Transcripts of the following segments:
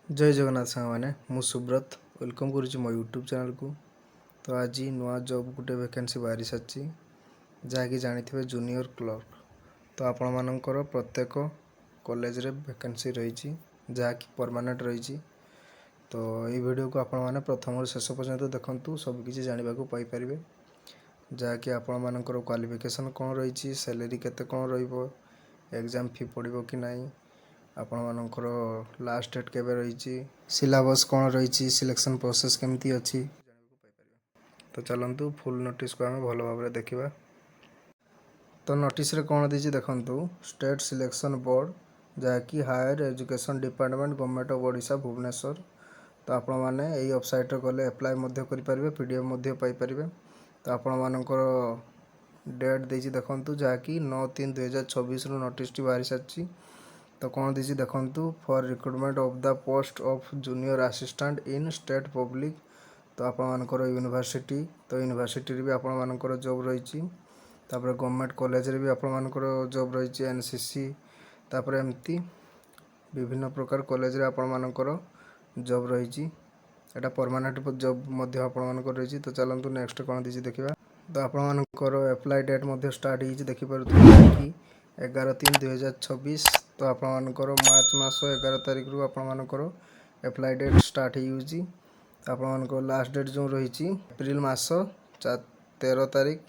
जय जगन्नाथ सांग मैंने मु सुब्रत वेलकम करुच्ची मो यूट्यूब चैनल को। तो आज नुआ जॉब गोटे वैकेंसी बाहरी सारी जहाँकि जानी जूनियर क्लर्क। तो आपण मानकर प्रत्येक कॉलेज रे वैकेंसी रही जहाँकि परमानेंट रही। तो ये वीडियो को आपण मैंने प्रथम शेष पर्यंत देखूँ सबकि जानवा पाइपर जहाँकि आपण मानकर क्वालिफिकेशन कौन रही सैलरी केते कौन एग्जाम फी पड़ो कि नहीं आपण मानकर लास्ट डेट केबे रही सिलेबस कौन रही सिलेक्शन प्रोसेस केमती अच्छी। तो चलतु फुल नोटिस को आम भल भाव देखा। तो नोटिस रे कौन देती देखु स्टेट सिलेक्शन बोर्ड जहाँकि higher education department government of Odisha Bhubaneswar. तो आपण मैंने यही वेबसाइट गले एप्लाय करेंगे पीडीएफ पाइपर। तो आपण मानकर डेट देती देखु जहाँकि 9/3/2024 नोटिस बाहरी सारी। तो कौन देती देखु for recruitment of the post of junior assistant in state public. तो आपण मानकर यूनिवर्सिटी तो यूनिवर्सिटी भी आपण मानकर जॉब रही। तापर गवर्नमेंट कॉलेज रे भी आपण मानकर जॉब रही एनसीसी तापर एमती विभिन्न प्रकार कॉलेज रे आपण मानकर जॉब रही। एटा परमानेंट जॉब मध्य आपण मानकर रही। तो चलतु नेक्स्ट कौन देती देखा। तो आपण मानकर एप्लाय डेट मध्य स्टार्ट हो देखिपुर कि 11/3/2026। तो आपण मानकर मार्च मास 11 तारिख रु आपण मानकर एप्लाय डेट स्टार्ट हो। आपण मानकर लास्ट डेट जो रही एप्रिल मास 13 तारिख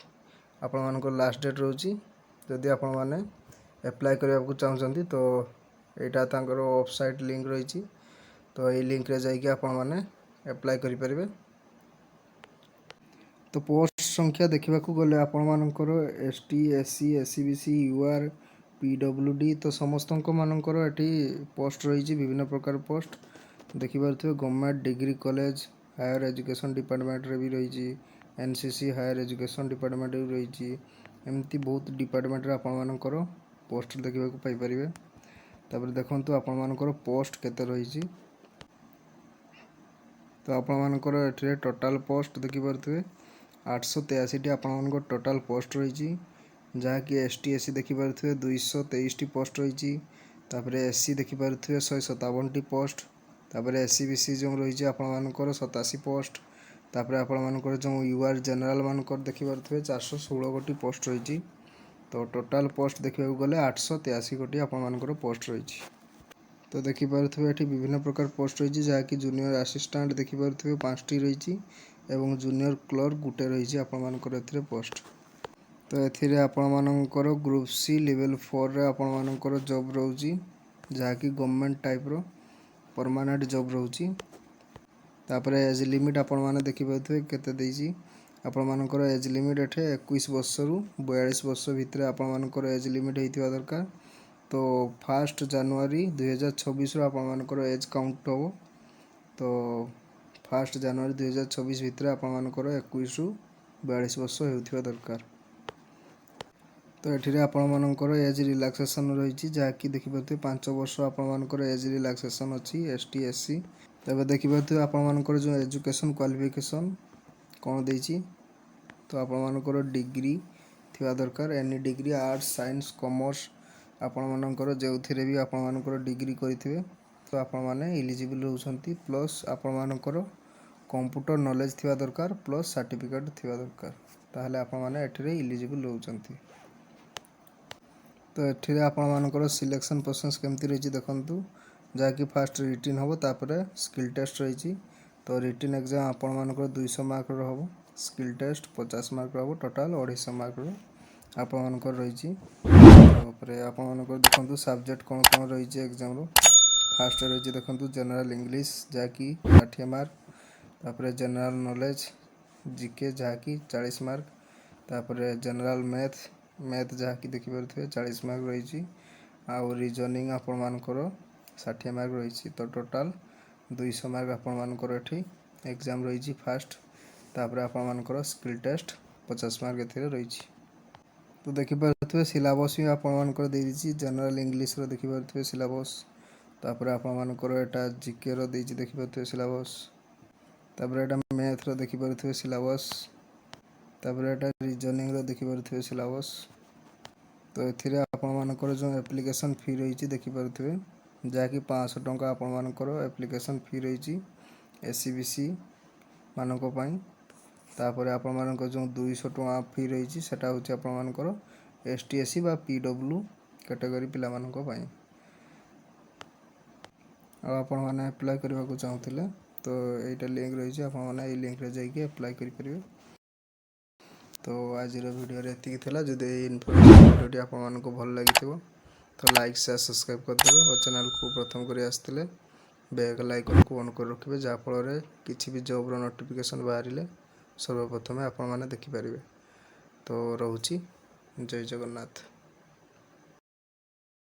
आपण मानकर लास्ट डेट रोची। जदि आपण माने एप्लाय करने को चाहते तो यहाँ तांकर वेबसाइट लिंक रही। तो ये लिंक रे जाइए आपण माने एप्लाय करें। तो पोस्ट संख्या देखा गले आपण मानकर ST SC SC BC UR PWD तो समस्त मानकर एटी पोस्ट रही विभिन्न प्रकार पोस्ट देखिपे government degree college higher education department रे भी रही एनसीसी हायर एजुकेशन डिपार्टमेंट भी रही एमती बहुत डिपार्टमेंट रे आपण मानकर पोस्ट देखा पाइपर। तापर देखंतु आपण मानकर पोस्ट केते रही। तो आपण मानकर एठरे टोटाल पोस्ट देखिपे 883 आपण मानकर टोटाल पोस्ट रही जहाँकि एसटी एससी देखिपे 223 पोस्ट रही। तापर एससी देखिपे 157 पोस्ट। तापर एससी बीसी जो रही आपण मानकर 87 पोस्ट। तापर आपण मानकर जो यूआर जनरल मानकर देखिपे 416 गोटी पोस्ट रही। तो टोटाल पोस्ट देखा गले 883 गोटी आपण मानकर पोस्ट रही। तो देखिपे ये विभिन्न प्रकार पोस्ट रही जहाँकि जूनियर असिस्टेंट देखिपे 5टी रही एवं जूनियर क्लर्क गोटे रही आपण मानकर एथिरे पोस्ट। तो एथिरे आपण मानकर ग्रुप सी लेवल 4 रे आपण मानकर जॉब रोची जहाँकि गवर्नमेंट टाइप रो परमानेंट जॉब रोची। तापर एज लिमिट आपण माने देखिपे केते देची आपण मानकर एज लिमिट एठे 21 वर्ष रु 42 वर्ष भितर आपण मानकर एज लिमिट हेतिवा दरकार। तो 1 जनवरी 2026 रु आपण मानकर एज काउंट हो। तो 1 जनवरी 2026 भितर आपण मानकर 21 रु 42 वर्ष हेउथिवा दरकार। तो एठिरे आपण मानकर एज रिलैक्सेशन रही जहाँकि देखिपे 5 वर्ष आपण मानकर एज रिलैक्सेशन अच्छी एसटी एससी। तबे देखिपे आपण मानकर जो एजुकेशन क्वालिफिकेशन कौन देची। तो आपण मानकर डिग्री थिवा दरकार any degree arts science commerce आपण मानकर जो थिरे भी आपण मानकर डिग्री करिथिबे तो आपण माने एलिजिबल होउछंती। प्लस आपण मानकर कंप्यूटर नॉलेज थिवा दरकार प्लस सर्टिफिकेट थिवा दरकार ताहले आपण माने एठिरे एलिजिबल होउछंती। तो एठिरे आपण मानकर सिलेक्शन प्रोसेस केमती रही देखंतु जहाँकि फास्ट रिटन हम तापर स्किल टेस्ट रही। तो रिटन एग्जाम आपण मानकर 200 मार्क हम स्किल टेस्ट 50 मार्क हम टोटाल 250 मार्क आपण मानकर रही। आपण मानकर देखंतु सब्जेक्ट कौन कौन रही एग्जाम रो फास्ट रही देखंतु जनरल इंग्लिश जहाँकि 60 मार्क। तापर जनरल नॉलेज जीके जहाँकि 40 मार्क। तापर जनरल मैथ जहाँकि देखिपे 40 मार्क रही। आउ रीजनिंग आपण मानकर 60 मार्क रही। तो टोटाल 200 मार्क आपण मानकर एठी एग्जाम रही फास्ट। तापर आपण मानकर स्किल टेस्ट 50 मार्क एथिरे रही। तो देखिपे सिलेबस भी आपण मानकर देछि जनरल इंग्लिश रो देखिपे सिलेबस। तापर आपण मानकर एटा जीके रो देछि देखिपे सिलेबस। तापर एटा मैथ रो देखिपे सिलेबस। तापर एटा रीजनिंग रो देखिपे सिलेबस। तो एथिरे आपण मानकर जो एप्लिकेशन फी रही देखिपे जहाँकि 500 टंका आपण मानकर एप्लिकेशन फी रही एससीबीसी मानक पई। तापर आपण मानकर जो 200 टंका फी रही सेटा होची आपण मानकर एसटी एससी बा पीडब्ल्यू कैटेगरी पिला मानक पई। आपण माने अप्लाई करबा को चाहूतिले तो एटा लिंक रही आपण माने ए लिंक रे जाई के अप्लाई करि परिबे। तो आज वीडियो रे एतिक थिला। जदि इन्फॉर्मेशन वीडियो आपण मानको भल लागिथिबो तो लाइक शेयर सब्सक्राइब कर देबे और चैनल को प्रथम करी आस्थिले बेल आइकन को ऑन कर रखिबे जा फल रे किछि भी जॉब रो नोटिफिकेशन बाहरिले सर्वप्रथम आपण माने देखि परिबे। तो रहूची जय जगन्नाथ।